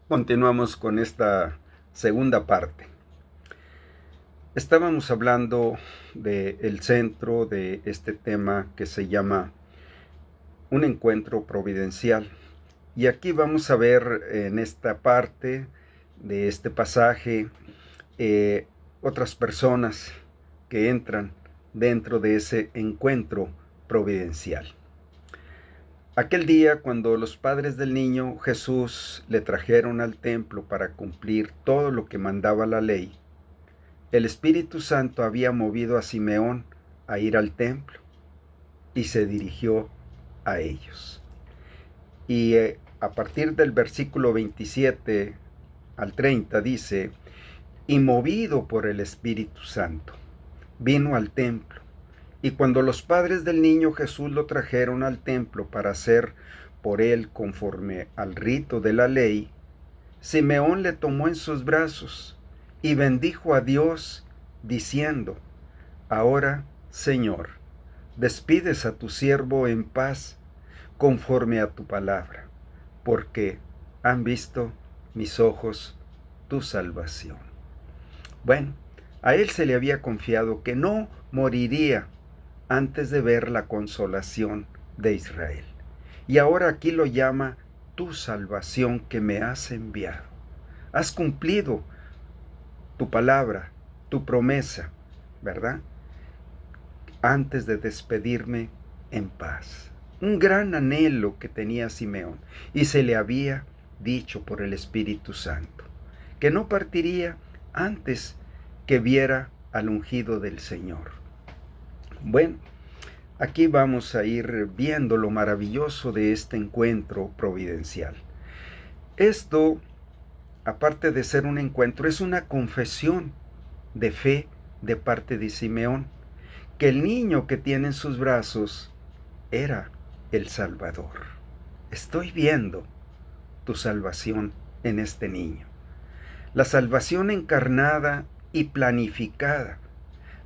Continuamos con esta segunda parte. Estábamos hablando del centro de este tema que se llama un encuentro providencial. Y aquí vamos a ver en esta parte de este pasaje otras personas que entran dentro de ese encuentro providencial. Aquel día, cuando los padres del niño Jesús le trajeron al templo para cumplir todo lo que mandaba la ley, el Espíritu Santo había movido a Simeón a ir al templo y se dirigió a ellos. Y a partir del versículo 27 al 30 dice, y movido por el Espíritu Santo, vino al templo. Y cuando los padres del niño Jesús lo trajeron al templo para hacer por él conforme al rito de la ley, Simeón le tomó en sus brazos y bendijo a Dios, diciendo, ahora, Señor, despides a tu siervo en paz, conforme a tu palabra, porque han visto mis ojos tu salvación. Bueno, a él se le había confiado que no moriría antes de ver la consolación de Israel. Y ahora aquí lo llama tu salvación que me has enviado. Has cumplido tu palabra, tu promesa, ¿verdad? Antes de despedirme en paz. Un gran anhelo que tenía Simeón y se le había dicho por el Espíritu Santo, que no partiría antes que viera al ungido del Señor. Bueno, aquí vamos a ir viendo lo maravilloso de este encuentro providencial. Esto, aparte de ser un encuentro, es una confesión de fe de parte de Simeón, que el niño que tiene en sus brazos era el Salvador. Estoy viendo tu salvación en este niño. La salvación encarnada y planificada.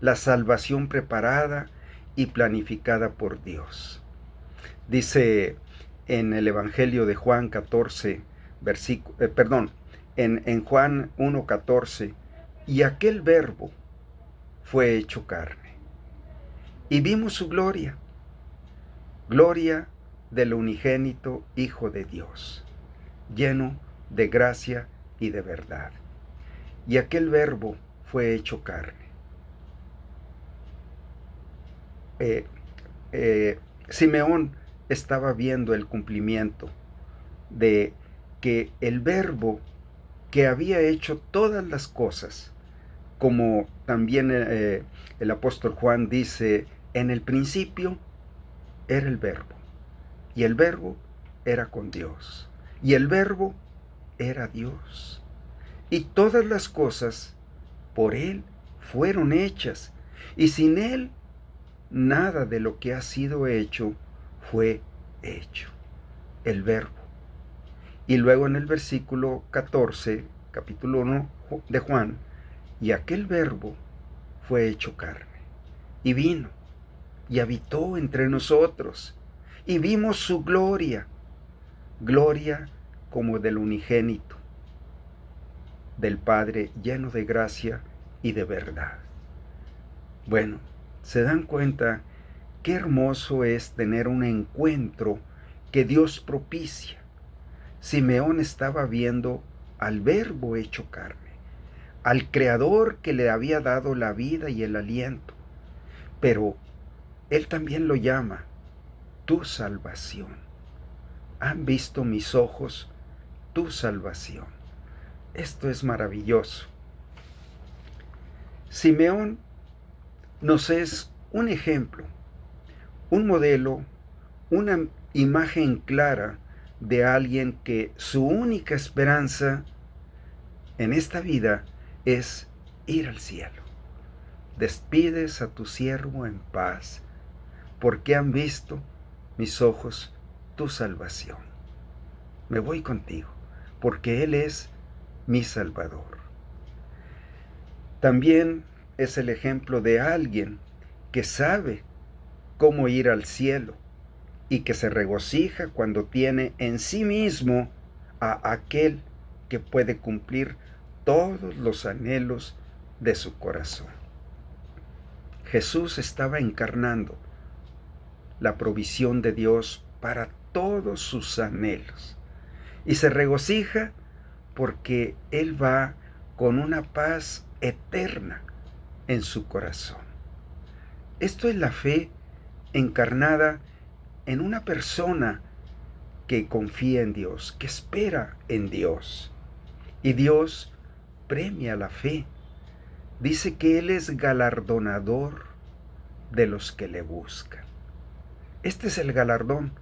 La salvación preparada y planificada por Dios. Dice en el Evangelio de Juan 14, en Juan 1:14, y aquel verbo fue hecho carne. Y vimos su gloria, gloria del unigénito Hijo de Dios, lleno de gracia y de verdad. Y aquel verbo fue hecho carne. Simeón estaba viendo el cumplimiento de que el verbo que había hecho todas las cosas, como también el apóstol Juan dice, en el principio era el verbo, y el verbo era con Dios, y el verbo era Dios, y todas las cosas por él fueron hechas, y sin él nada de lo que ha sido hecho fue hecho. El verbo. Y luego en el versículo 14, capítulo 1 de Juan, y aquel verbo fue hecho carne, y vino, y habitó entre nosotros, y vimos su gloria, gloria como del unigénito, del Padre, lleno de gracia y de verdad. Bueno, ¿se dan cuenta qué hermoso es tener un encuentro que Dios propicia? Simeón estaba viendo al Verbo hecho carne, al Creador que le había dado la vida y el aliento, pero él también lo llama tu salvación. Han visto mis ojos tu salvación. Esto es maravilloso. Simeón nos es un ejemplo, un modelo, una imagen clara de alguien que su única esperanza en esta vida es ir al cielo. Despides a tu siervo en paz, porque han visto mis ojos tu salvación. Me voy contigo, porque Él es mi Salvador. También es el ejemplo de alguien que sabe cómo ir al cielo y que se regocija cuando tiene en sí mismo a aquel que puede cumplir todos los anhelos de su corazón. Jesús estaba encarnando la provisión de Dios para todos sus anhelos y se regocija porque Él va con una paz eterna en su corazón. Esto es la fe encarnada en una persona que confía en Dios, que espera en Dios. Y Dios premia la fe. Dice que Él es galardonador de los que le buscan. Este es el galardón.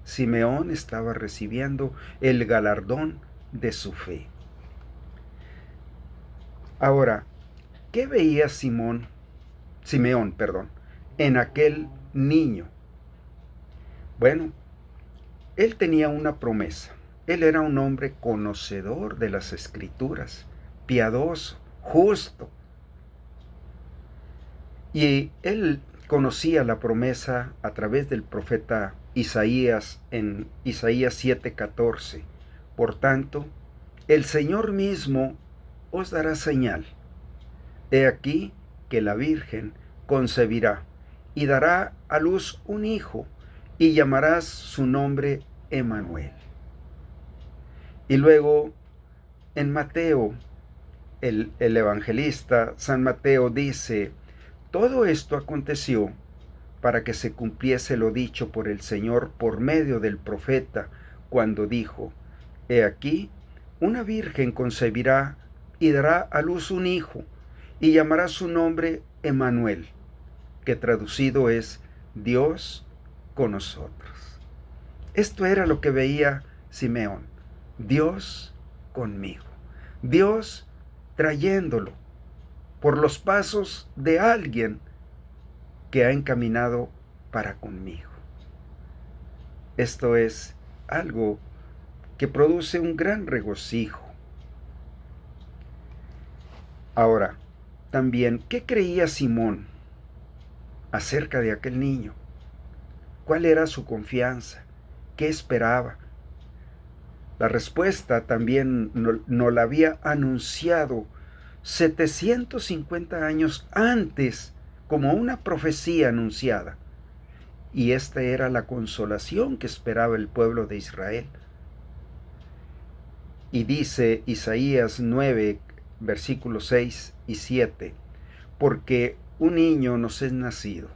Simeón estaba recibiendo el galardón de su fe. Ahora, ¿qué veía Simeón, en aquel niño? Bueno, él tenía una promesa. Él era un hombre conocedor de las Escrituras, piadoso, justo. Y él conocía la promesa a través del profeta Isaías en Isaías 7:14. Por tanto, el Señor mismo os dará señal. He aquí que la Virgen concebirá y dará a luz un hijo y llamarás su nombre Emmanuel. Y luego en Mateo, el evangelista San Mateo dice, todo esto aconteció para que se cumpliese lo dicho por el Señor por medio del profeta, cuando dijo, he aquí, una virgen concebirá y dará a luz un hijo, y llamará su nombre Emmanuel, que traducido es Dios con nosotros. Esto era lo que veía Simeón, Dios conmigo, Dios trayéndolo por los pasos de alguien que ha encaminado para conmigo. Esto es algo que produce un gran regocijo. Ahora, también, ¿qué creía Simón acerca de aquel niño? ¿Cuál era su confianza? ¿Qué esperaba? La respuesta también nos la había anunciado 750 años antes como una profecía anunciada. Y esta era la consolación que esperaba el pueblo de Israel. Y dice Isaías 9, versículos 6 y 7, porque un niño nos es nacido,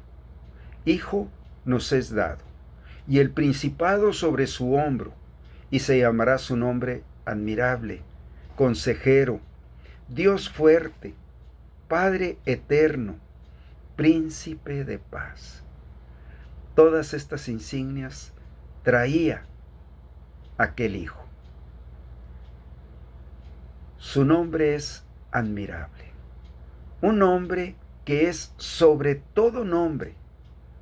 hijo nos es dado, y el principado sobre su hombro, y se llamará su nombre admirable, consejero, Dios fuerte, Padre eterno, príncipe de paz. Todas estas insignias traía aquel hijo. Su nombre es admirable, un nombre que es sobre todo nombre,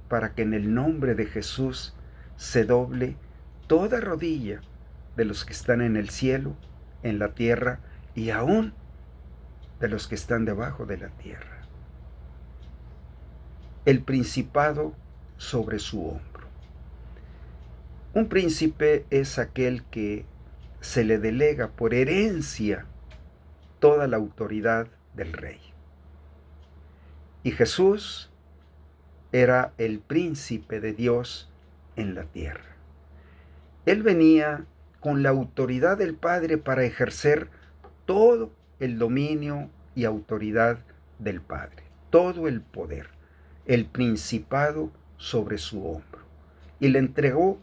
para que en el nombre de Jesús se doble toda rodilla de los que están en el cielo, en la tierra y aún de los que están debajo de la tierra. El principado sobre su hombro. Un príncipe es aquel que se le delega por herencia toda la autoridad del rey. Y Jesús era el príncipe de Dios en la tierra. Él venía con la autoridad del Padre para ejercer todo el dominio y autoridad del Padre, todo el poder, el principado sobre su hombro. Y le entregó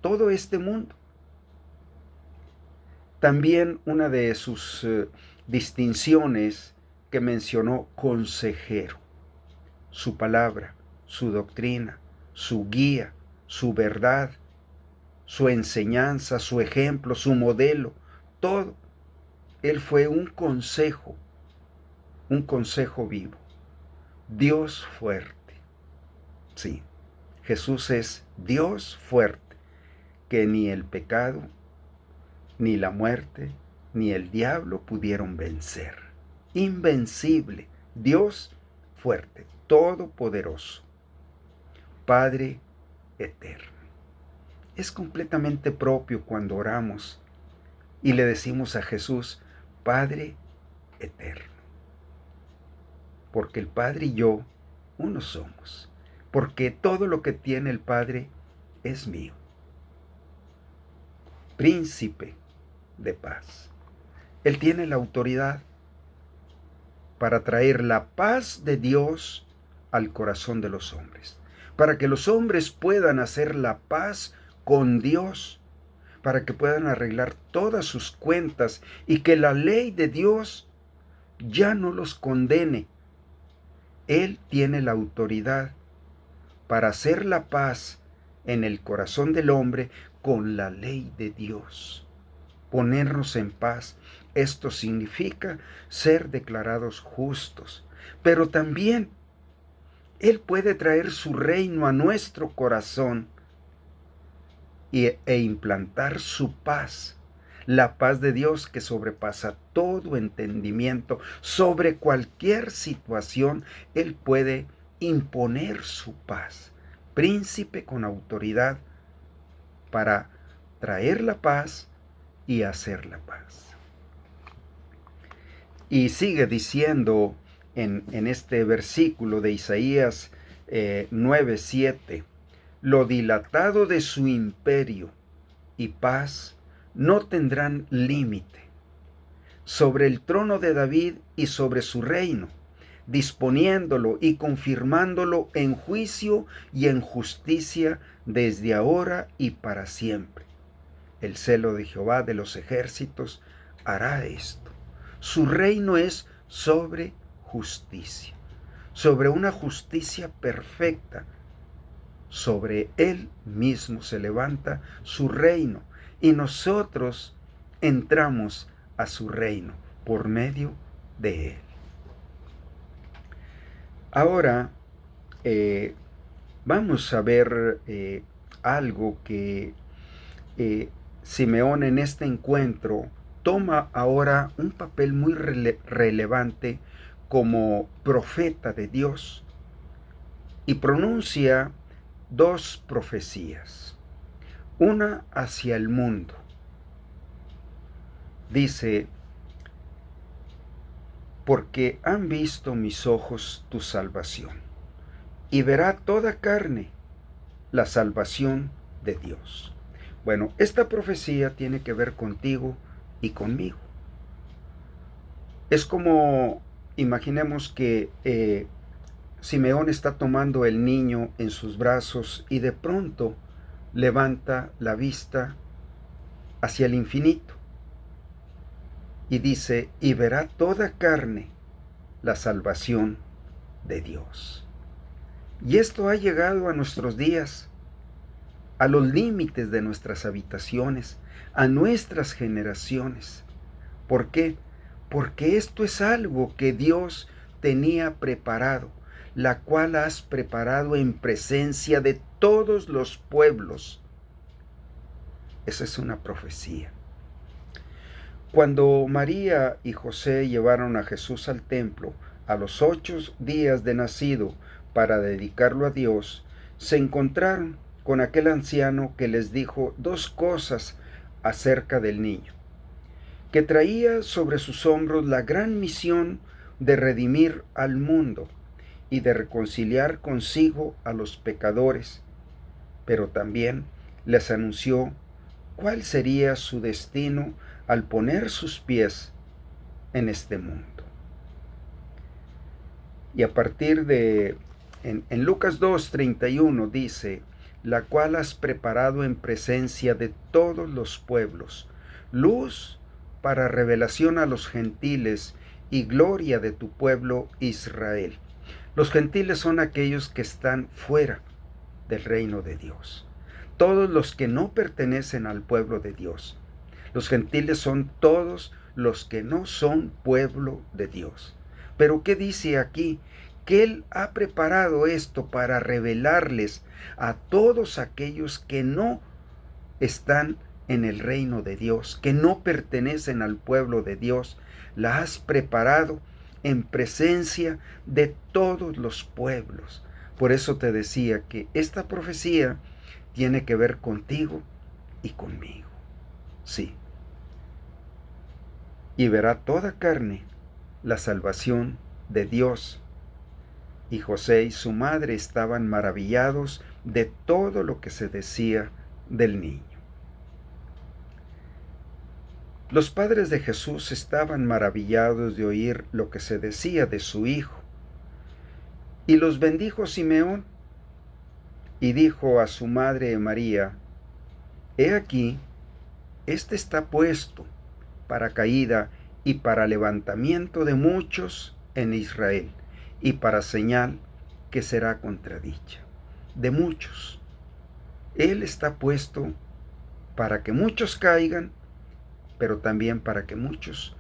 todo este mundo. También una de sus distinciones que mencionó, consejero. Su palabra, su doctrina, su guía, su verdad, su enseñanza, su ejemplo, su modelo, todo. Él fue un consejo vivo. Dios fuerte. Sí, Jesús es Dios fuerte, que ni el pecado, ni la muerte, ni el diablo pudieron vencer. Invencible, Dios fuerte, todopoderoso, Padre eterno. Es completamente propio cuando oramos y le decimos a Jesús, Padre eterno. Porque el Padre y yo uno somos. Porque todo lo que tiene el Padre es mío. Príncipe de paz. Él tiene la autoridad para traer la paz de Dios al corazón de los hombres, para que los hombres puedan hacer la paz con Dios, para que puedan arreglar todas sus cuentas y que la ley de Dios ya no los condene. Él tiene la autoridad para hacer la paz en el corazón del hombre con la ley de Dios. Ponernos en paz. Esto significa ser declarados justos, pero también Él puede traer su reino a nuestro corazón e implantar su paz, la paz de Dios que sobrepasa todo entendimiento. Sobre cualquier situación, Él puede imponer su paz, príncipe con autoridad para traer la paz y hacer la paz. Y sigue diciendo en este versículo de Isaías 9:7, lo dilatado de su imperio y paz no tendrán límite, sobre el trono de David y sobre su reino, disponiéndolo y confirmándolo en juicio y en justicia desde ahora y para siempre. El celo de Jehová de los ejércitos hará esto. Su reino es sobre justicia, sobre una justicia perfecta. Sobre Él mismo se levanta su reino y nosotros entramos a su reino por medio de Él. Ahora vamos a ver algo que Simeón en este encuentro toma ahora un papel muy relevante como profeta de Dios y pronuncia dos profecías, una hacia el mundo. Dice, porque han visto mis ojos tu salvación, y verá toda carne la salvación de Dios. Bueno, esta profecía tiene que ver contigo y conmigo. Es como, imaginemos que Simeón está tomando el niño en sus brazos y de pronto levanta la vista hacia el infinito y dice, y verá toda carne la salvación de Dios. Y esto ha llegado a nuestros días, a los límites de nuestras habitaciones, a nuestras generaciones. ¿Por qué? Porque esto es algo que Dios tenía preparado, la cual has preparado en presencia de todos los pueblos. Esa es una profecía. Cuando María y José llevaron a Jesús al templo a los 8 días de nacido para dedicarlo a Dios, se encontraron con aquel anciano que les dijo dos cosas acerca del niño, que traía sobre sus hombros la gran misión de redimir al mundo y de reconciliar consigo a los pecadores, pero también les anunció cuál sería su destino al poner sus pies en este mundo. Y a partir de, en Lucas 2:31 dice, la cual has preparado en presencia de todos los pueblos, luz para revelación a los gentiles y gloria de tu pueblo Israel. Los gentiles son aquellos que están fuera del reino de Dios, todos los que no pertenecen al pueblo de Dios. Los gentiles son todos los que no son pueblo de Dios. Pero ¿qué dice aquí? Que Él ha preparado esto para revelarles a todos aquellos que no están en el reino de Dios, que no pertenecen al pueblo de Dios. La has preparado en presencia de todos los pueblos. Por eso te decía que esta profecía tiene que ver contigo y conmigo. Sí. y verá toda carne la salvación de Dios. Y José y su madre estaban maravillados de todo lo que se decía del niño. Los padres de Jesús estaban maravillados de oír lo que se decía de su hijo. Y los bendijo Simeón y dijo a su madre María: He aquí, este está puesto para caída y para levantamiento de muchos en Israel, y para señal que será contradicha. De muchos. Él está puesto para que muchos caigan, pero también para que muchos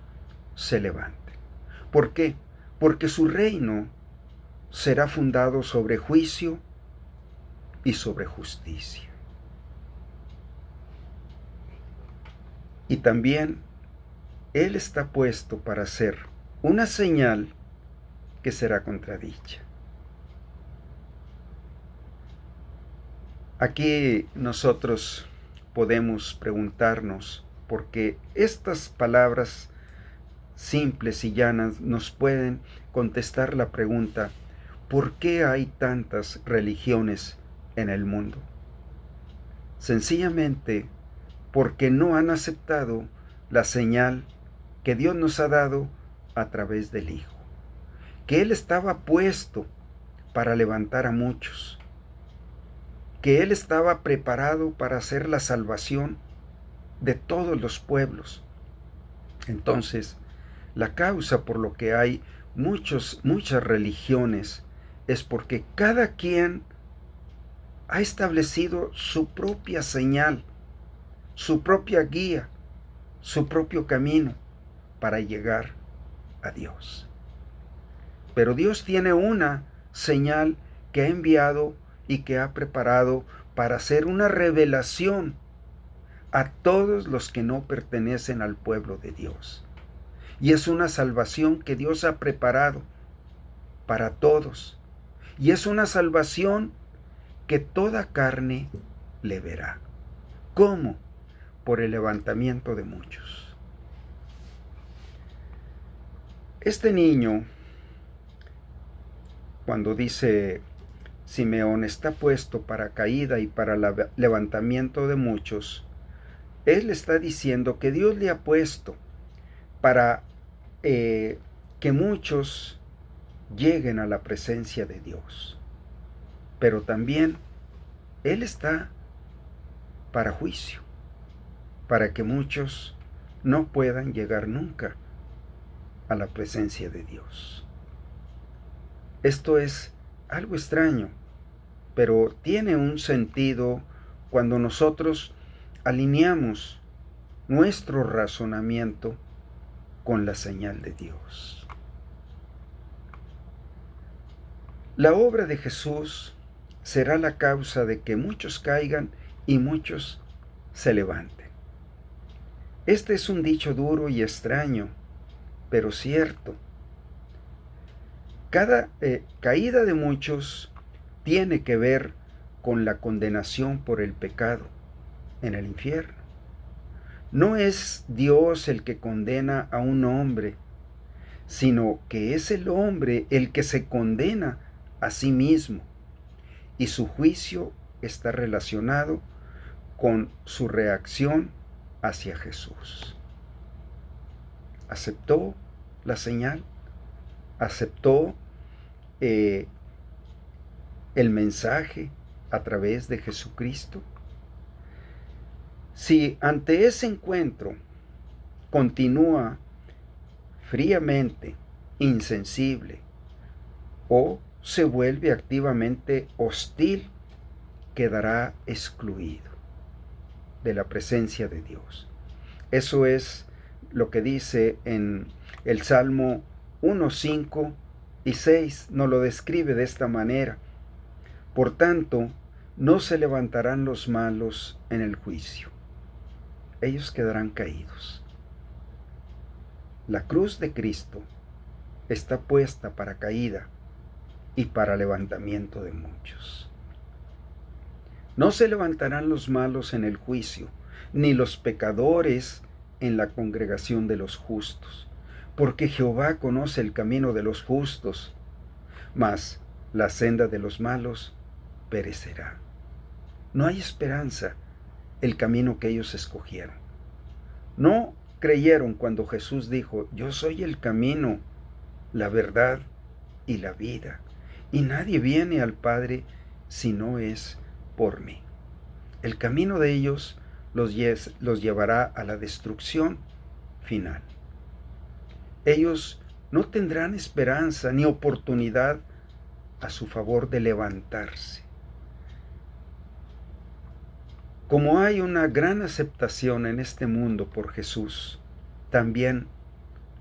se levanten. ¿Por qué? Porque su reino será fundado sobre juicio y sobre justicia. Y también Él está puesto para ser una señal que será contradicha. Aquí nosotros podemos preguntarnos, porque estas palabras simples y llanas nos pueden contestar la pregunta: ¿por qué hay tantas religiones en el mundo? Sencillamente porque no han aceptado la señal que Dios nos ha dado a través del Hijo, que Él estaba puesto para levantar a muchos, que Él estaba preparado para hacer la salvación de todos los pueblos. Entonces, la causa por lo que hay muchas religiones es porque cada quien ha establecido su propia señal, su propia guía, su propio camino para llegar a Dios. Pero Dios tiene una señal que ha enviado y que ha preparado para hacer una revelación a todos los que no pertenecen al pueblo de Dios. Y es una salvación que Dios ha preparado para todos. Y es una salvación que toda carne le verá. ¿Cómo? Por el levantamiento de muchos. Este niño, cuando dice Simeón, está puesto para caída y para levantamiento de muchos, él está diciendo que Dios le ha puesto para que muchos lleguen a la presencia de Dios. Pero también Él está para juicio, para que muchos no puedan llegar nunca a la presencia de Dios. Esto es algo extraño, pero tiene un sentido cuando nosotros alineamos nuestro razonamiento con la señal de Dios. La obra de Jesús será la causa de que muchos caigan y muchos se levanten. Este es un dicho duro y extraño, pero cierto. Cada caída de muchos tiene que ver con la condenación por el pecado en el infierno. No es Dios el que condena a un hombre, sino que es el hombre el que se condena a sí mismo, y su juicio está relacionado con su reacción hacia Jesús. Aceptó la señal, aceptó el mensaje a través de Jesucristo. Si ante ese encuentro continúa fríamente, insensible, o se vuelve activamente hostil, quedará excluido de la presencia de Dios. Eso es lo que dice en el Salmo 1, 5 y 6, nos lo describe de esta manera: por tanto, no se levantarán los malos en el juicio, ellos quedarán caídos. La cruz de Cristo está puesta para caída y para levantamiento de muchos. No se levantarán los malos en el juicio, ni los pecadores en la congregación de los justos, porque Jehová conoce el camino de los justos, mas la senda de los malos perecerá. No hay esperanza el camino que ellos escogieron. No creyeron cuando Jesús dijo: yo soy el camino, la verdad y la vida, y nadie viene al Padre si no es por mí. El camino de ellos los llevará a la destrucción final. Ellos no tendrán esperanza ni oportunidad a su favor de levantarse. Como hay una gran aceptación en este mundo por Jesús, también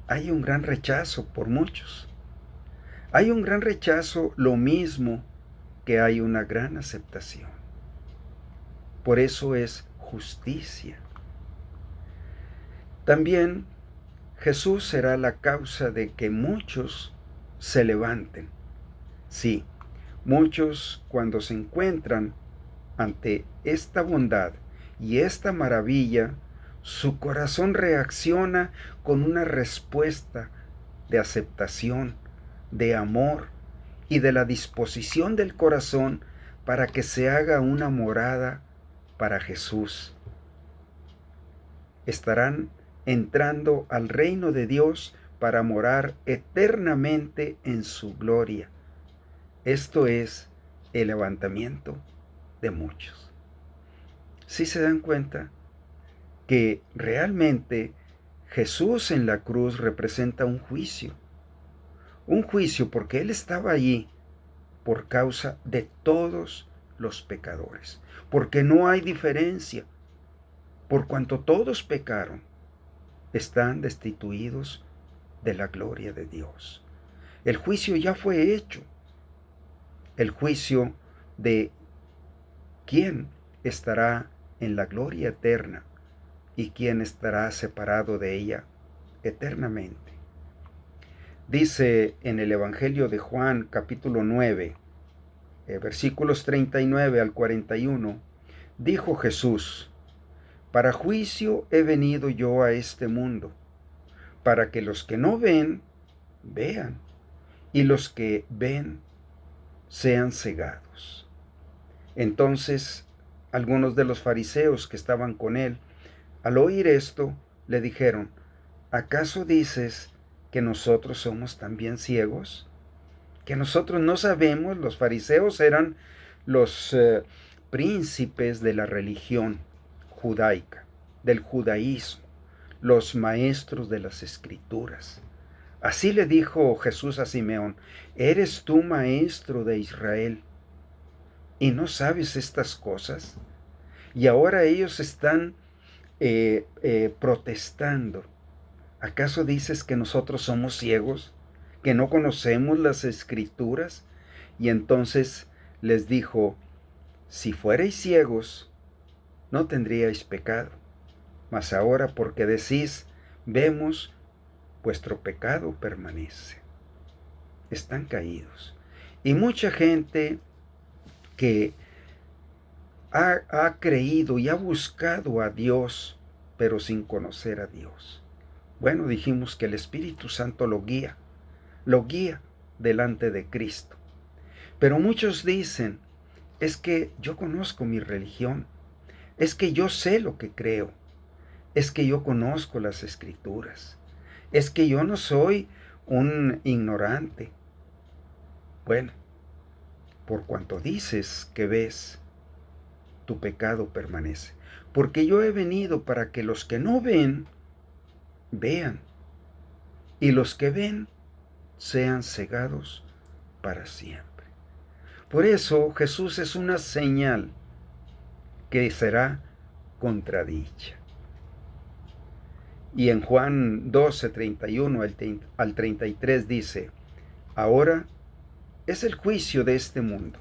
hay un gran rechazo por muchos. Hay un gran rechazo, lo mismo que hay una gran aceptación. Por eso es justicia. También Jesús será la causa de que muchos se levanten. Sí, muchos cuando se encuentran ante esta bondad y esta maravilla, su corazón reacciona con una respuesta de aceptación, de amor y de la disposición del corazón para que se haga una morada para Jesús. Estarán entrando al reino de Dios para morar eternamente en su gloria. Esto es el levantamiento de muchos. ¿Sí se dan cuenta que realmente Jesús en la cruz representa un juicio? Un juicio porque Él estaba allí por causa de todos los pecadores, porque no hay diferencia. Por cuanto todos pecaron, están destituidos de la gloria de Dios. El juicio ya fue hecho. El juicio de quién estará en la gloria eterna y quién estará separado de ella eternamente. Dice en el Evangelio de Juan, capítulo 9, versículos 39 al 41, dijo Jesús: para juicio he venido yo a este mundo, para que los que no ven, vean, y los que ven, sean cegados. Entonces, algunos de los fariseos que estaban con él, al oír esto, le dijeron: ¿acaso dices que nosotros somos también ciegos? ¿Que nosotros no sabemos? Los fariseos eran los príncipes de la religión judaica, del judaísmo, los maestros de las escrituras. Así le dijo Jesús a Simeón: ¿eres tú maestro de Israel y no sabes estas cosas? Y ahora ellos están protestando. ¿Acaso dices que nosotros somos ciegos, que no conocemos las escrituras? Y entonces les dijo: si fuerais ciegos, no tendríais pecado, mas ahora porque decís vemos, vuestro pecado permanece. Están caídos. Y mucha gente que ha creído y ha buscado a Dios, pero sin conocer a Dios. Bueno, dijimos que el Espíritu Santo lo guía delante de Cristo. Pero muchos dicen: es que yo conozco mi religión, es que yo sé lo que creo, es que yo conozco las escrituras, es que yo no soy un ignorante. Bueno, por cuanto dices que ves, tu pecado permanece. Porque yo he venido para que los que no ven, vean, y los que ven, sean cegados para siempre. Por eso Jesús es una señal que será contradicha. Y en Juan 12, 31 al 33 dice: ahora es el juicio de este mundo.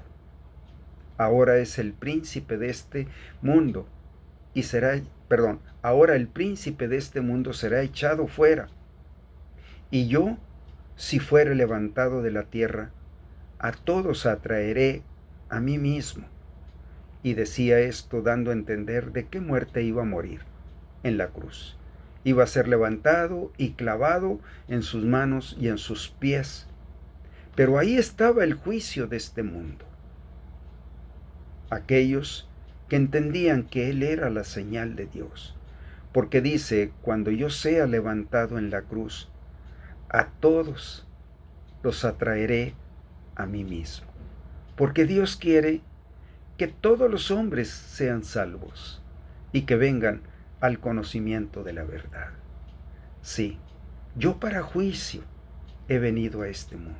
Ahora es el príncipe de este mundo y ahora el príncipe de este mundo será echado fuera. Y yo, si fuere levantado de la tierra, a todos atraeré a mí mismo. Y decía esto dando a entender de qué muerte iba a morir: en la cruz. Iba a ser levantado y clavado en sus manos y en sus pies. Pero ahí estaba el juicio de este mundo. Aquellos que entendían que Él era la señal de Dios. Porque dice, cuando yo sea levantado en la cruz, a todos los atraeré a mí mismo. Porque Dios quiere que todos los hombres sean salvos y que vengan al conocimiento de la verdad. Sí, yo para juicio he venido a este mundo.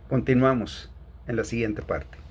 Continuamos en la siguiente parte.